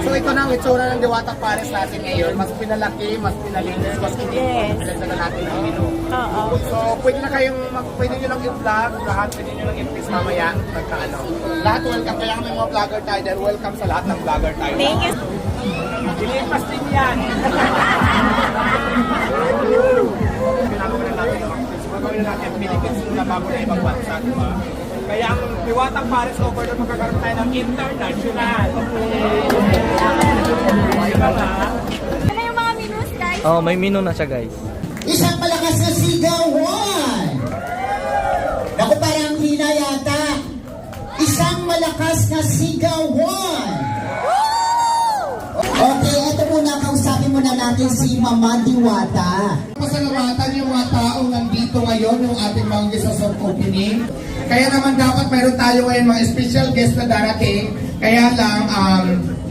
So ito na ang itsura ng Diwata Pares natin ngayon. Mas pinalaki, mas pinalinis, mas hindi pinalitan na natin ang menu. So pwede na kayong, pwede nyo lang i-vlog, lahat pwede nyo lang i-please mamaya. Pagkaano. Lahat welcome, kaya kami mga vlogger tayo dahil welcome sa lahat ng vlogger tayo. Thank you. Ilipas din yan. Pinagawa na natin yung gagawin na natin Philippines na bago na ibang bansa, di ba? Kaya ang Diwatang Pares over doon magkakaroon tayo ng international. Diba ba? Ano yung mga menus, guys? Oh, may menu na siya, guys. Isang malakas na sigawan. Naku, parang hina yata. Isang malakas na sigawan. Okay, eto muna, kausapin muna natin si Mama Diwata. Pasalamatan yung mga taong nandito ngayon, yung ating mga guest sa soft opening. Kaya naman dapat mayroon tayo ngayon mga special guest na darating. Kaya lang,